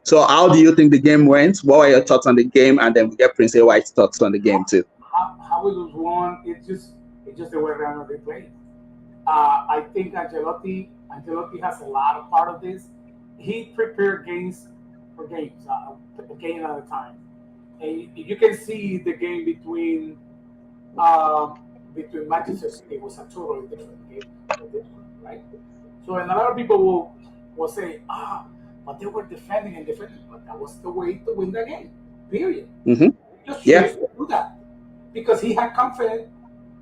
So how do you think the game went? What were your thoughts on the game? And then we get Prince White's thoughts on the game too. How it was won, it's just the way around they played. I think Ancelotti has a lot of part of this. He prepared games for games, a game at a time. And you can see the game between Manchester City was a totally different game, right? So and a lot of people will say, but they were defending and defending, but that was the way to win the game. Period. Mm-hmm. Just Yeah. choose to do that because he had confidence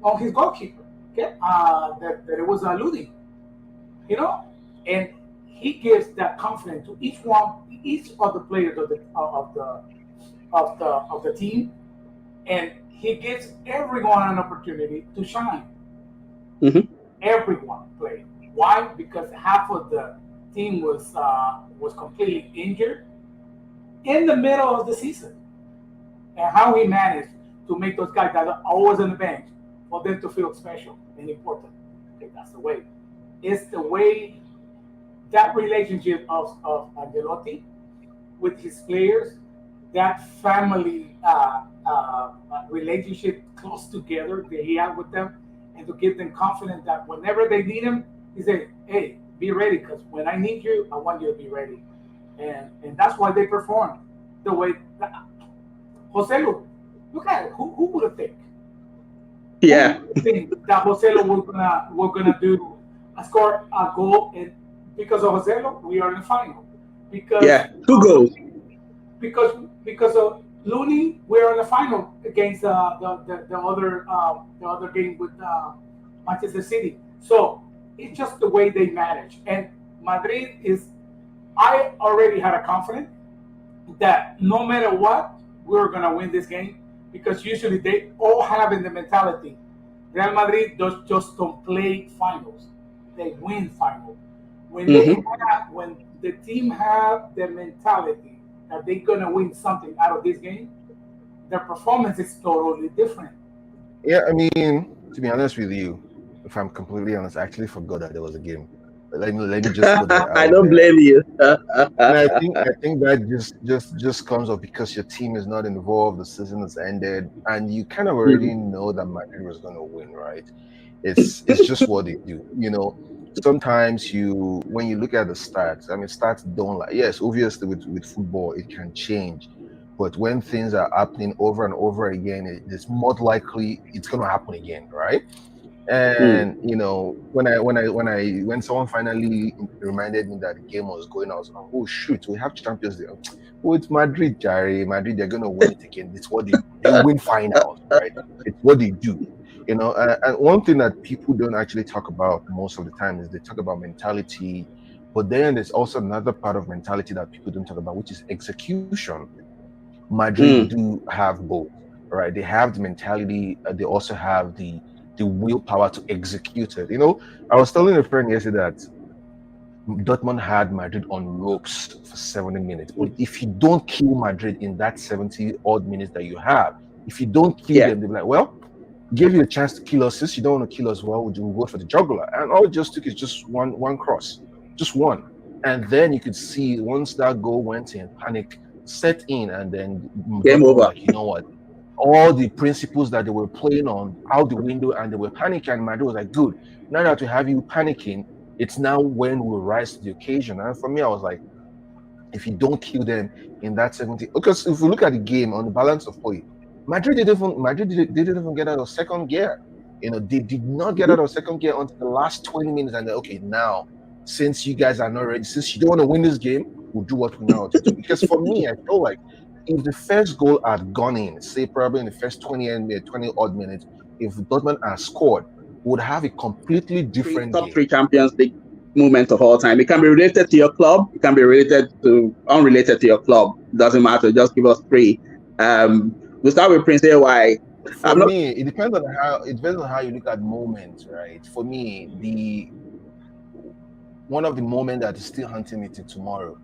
on his goalkeeper. Okay, that it was alluding, you know, and he gives that confidence to each of the players of the team, and he gives everyone an opportunity to shine. Mm-hmm. Everyone played. Why? Because half of the team was completely injured in the middle of the season, and how he managed to make those guys that are always on the bench for them to feel special and important. Okay, that's the way. It's the way that relationship of Angelotti with his players, that family relationship close together that he had with them, and to give them confidence that whenever they need him, he said, "Hey, be ready, because when I need you, I want you to be ready." And that's why they performed the way. Jose, look at it. Who would have think? Who Yeah. would think that Joselo were gonna do score a goal, and because of Joselo, we are in the final. Because Yeah. Two of goals. because of Looney, we're in the final against the other game with Manchester City. So it's just the way they manage. And Madrid is. I already had a confidence that no matter what, we're gonna win this game because usually they all have in the mentality. Real Madrid just don't play finals; they win finals. Mm-hmm. When the team have the mentality that they're gonna win something out of this game, their performance is totally different. Yeah, I mean, to be honest with you, if I'm completely honest, I actually forgot that there was a game. Let me just put that I out don't there. blame you. And I think that just comes up because your team is not involved, the season has ended, and you kind of already Mhm. know that Madrid was going to win, right? It's just what they do, you know. Sometimes when you look at the stats, I mean, stats don't lie. Yes, obviously with football it can change, but when things are happening over and over again, it's more likely it's going to happen again, right? Mm. And when someone finally reminded me that the game was going, I was like, oh shoot, we have Champions League. Oh, it's Madrid, Jerry. Madrid, they're gonna win it again. It's what they win finals, right? It's what they do. You know, and one thing that people don't actually talk about most of the time is they talk about mentality, but then there's also another part of mentality that people don't talk about, which is execution. Madrid Mm. do have both, right? They have the mentality, they also have the willpower to execute it. You know, I was telling a friend yesterday that Dortmund had Madrid on ropes for 70 minutes. But if you don't kill Madrid in that 70 odd minutes that you have, if you don't kill Yeah. them, they'll be like, well, give you a chance to kill us. Since you don't want to kill us, well, would you vote for the jugular? And all it just took is just one cross, just one. And then you could see once that goal went in, panic set in, and then Game Dortmund were over. like, you know what? All the principles that they were playing on out the window, and they were panicking. And Madrid was like, good. Now that we have you panicking, it's now when we rise to the occasion. And for me, I was like, if you don't kill them in that 70, because if we look at the game on the balance of play, Madrid didn't even get out of second gear. You know, they did not get Mhm. out of second gear until the last 20 minutes. And okay, now since you guys are not ready, since you don't want to win this game, we'll do what we know how to do. Because for me, I feel like if the first goal had gone in, say probably in the first 20 odd minutes, if Dortmund had scored, we would have a completely different Top game. three Champions League moment of all time. It can be related to your club. It can be related to unrelated to your club. Doesn't matter. Just give us three. We'll start with Prince AY. For I'm not. me, it depends on how you look at moments, right? For me, the one of the moments that is still haunting me till tomorrow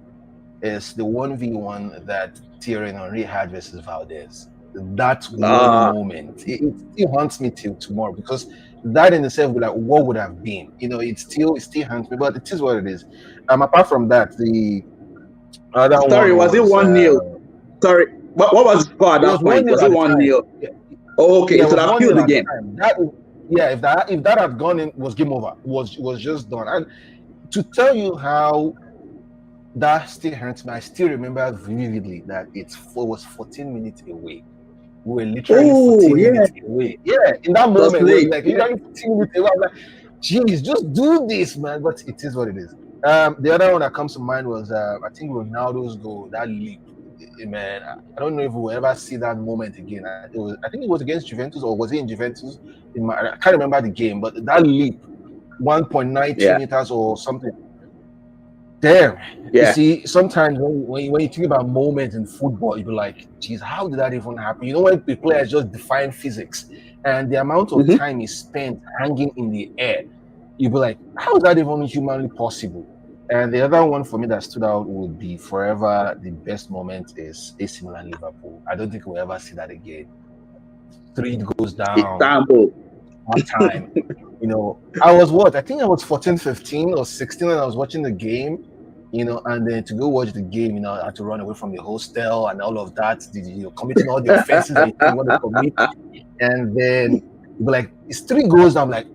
is the 1v1 that Thierry Henry had versus Valdez. That one Uh, moment, it still haunts me till tomorrow because that in itself, like, what would have been? You know, it still haunts me, but it is what it is. Apart from that, That Sorry, one was it was 1-0? Sorry, what was the score at it that was point? 1-0 Was it at the one time. nil? Oh, okay, Yeah, it it should was have one killed nil the at the game. time. If that had gone in, was game over. Was just done. And to tell you how that still hurts me, I still remember vividly that it was 14 minutes away. We were literally Oh, 14 yeah, minutes away. Yeah, in that it was moment, we're late. like Yeah. literally 14 minutes away. I was like, geez, just do this, man. But it is what it is. The other one that comes to mind was I think Ronaldo's goal, that leap. Man, I don't know if we'll ever see that moment again. I think it was against Juventus, or was it in Juventus? I can't remember the game, but that leap, 1.92 Yeah, meters or something. Damn. You yeah. see, sometimes when you think about moments in football, you be like, geez, how did that even happen? You know, when the players just define physics and the amount of Mm-hmm. time is spent hanging in the air, you be like, how is that even humanly possible? And the other one for me that stood out would be forever the best moment is AC Milan Liverpool. I don't think we'll ever see that again. Three goes down, Istanbul. one time. You know, I was what? I think I was 14, 15 or 16 when I was watching the game, and then to go watch the game, I had to run away from the hostel and all of that, committing all the offenses that you think you want to commit. And then you'd be like, it's three goals. I'm like,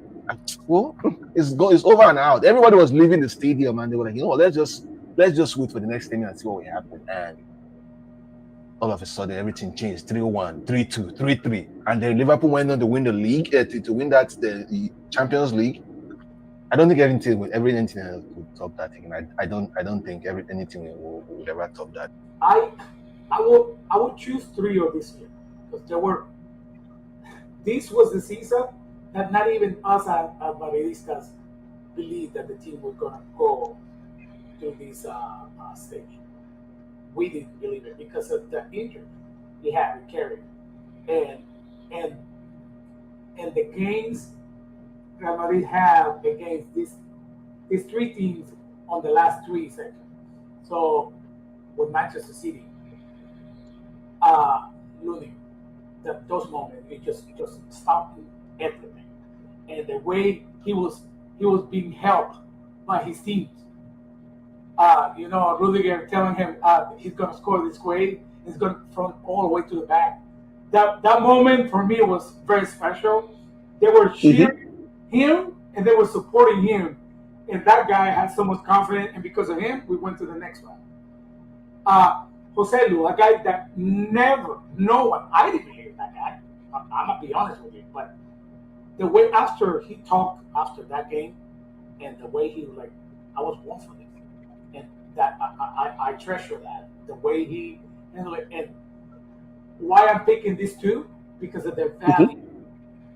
well, it's over and out. Everybody was leaving the stadium and they were like, let's just wait for the next thing and see what will happen. And all of a sudden everything changed. 3-1, 3-2, 3-3. And then Liverpool went on to win the league, to win the Champions League. I don't think anything could top that thing. I don't think anything would ever top that. I would choose three of this year because this was the season that not even us as Madridistas believed that the team was gonna go to this stage. We didn't believe it because of the injury he had with Kerry, and and and the games Real Madrid have against these three teams on the last three sections. So with Manchester City, losing those moments, it just stopped everything, and the way he was being helped by his teams. Rudiger telling him he's gonna score this way, he's gonna front all the way to the back. That moment for me was very special. They were Mm-hmm. cheering him and they were supporting him, and that guy had so much confidence, and because of him, we went to the next round. Jose Lu, a guy that never, no one, I didn't hear that guy. I'm gonna be honest with you, but the way after he talked after that game, and the way he was like, I was born for this, and that I treasure that the way he handled it, and why I'm picking these two because of their Mm-hmm. value,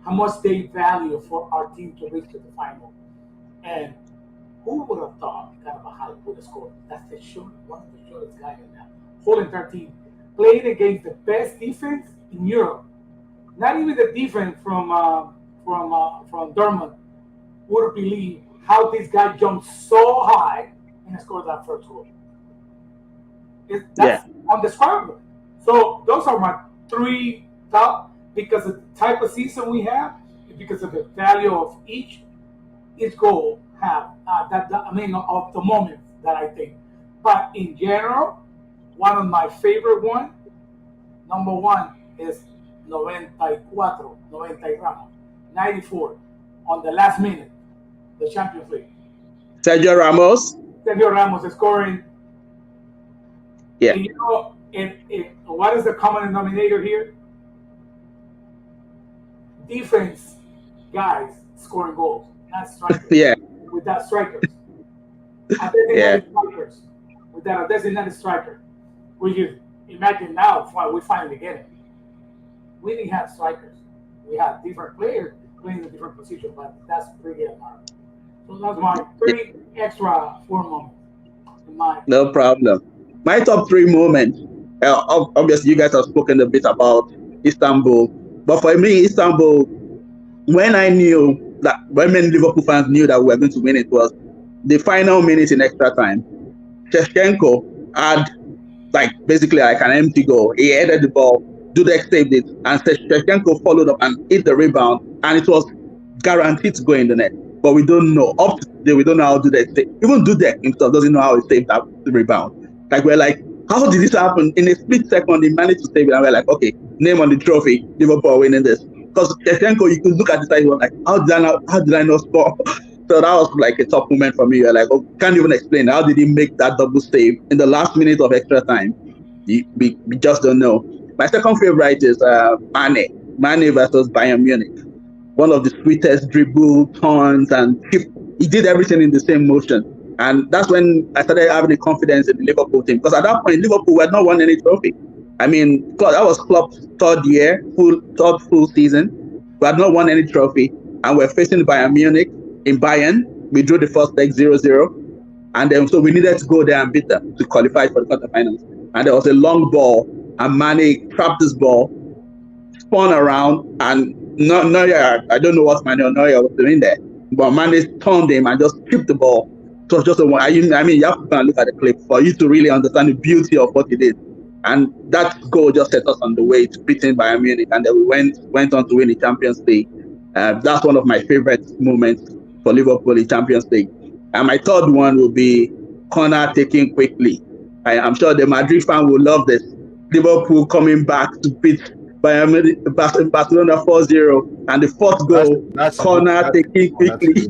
how much they value for our team to reach to the final, and who would have thought kind of a high would have scored? That's one of the shortest guys in that whole entire team, playing against the best defense in Europe. Not even the defense from Dortmund would believe how this guy jumped so high and scored that first goal. Yeah. That's undescribable. So those are my three top because of the type of season we have, because of the value of each goal have I mean of the moment that I think. But in general, one of my favorite one, number one is 94, 90 Ramos, 94 on the last minute, the Champions League. Sergio Ramos. Sergio Ramos is scoring. Yeah. And what is the common denominator here? Defense guys scoring goals, not strikers. Yeah. Without strikers. A Yeah. designated strikers. Without a designated striker. We just imagine now we finally get it. We didn't have strikers. We had different players playing a different position, but that's pretty hard. So that's my three extra four moments in my No problem. My top three moments. Obviously, you guys have spoken a bit about Istanbul, but for me, Istanbul, when I knew that, when many Liverpool fans knew that we were going to win, it was the final minute in extra time. Shevchenko had basically like an empty goal. He headed the ball, Dudek saved it, and Shevchenko followed up and hit the rebound, and it was guaranteed to go in the net. But we don't know. Up to today, we don't know how Dudek saved. Even Dudek himself doesn't know how he saved that rebound. Like we're like, how did this happen? In a split second, he managed to save it, and we're like, okay, name on the trophy, Liverpool winning this. Because Shevchenko, you could look at the side, he was like, how did I not score? So that was like a top moment for me. You're like, oh, can't even explain how did he make that double save in the last minute of extra time. We just don't know. My second favorite is Mane versus Bayern Munich. One of the sweetest dribble turns, and he did everything in the same motion. And that's when I started having the confidence in the Liverpool team. Because at that point, Liverpool had not won any trophy. I mean, that was Klopp's third full season. We had not won any trophy, and we're facing Bayern Munich in Bayern. We drew the first leg 0-0, and then so we needed to go there and beat them to qualify for the quarterfinals. And there was a long ball, and Mane trapped this ball, spun around, and Neuer, I don't know what Mane or Neuer was doing there, but Mane turned him and just tripped the ball. So it was just I mean, you have to go and look at the clip for you to really understand the beauty of what he did. And that goal just set us on the way to beating Bayern Munich, and then we went on to win the Champions League. That's one of my favorite moments for Liverpool in Champions League. And my third one will be corner taking quickly. I'm sure the Madrid fan will love this. Liverpool coming back to beat Barcelona 4-0, and the fourth goal, corner taking quickly.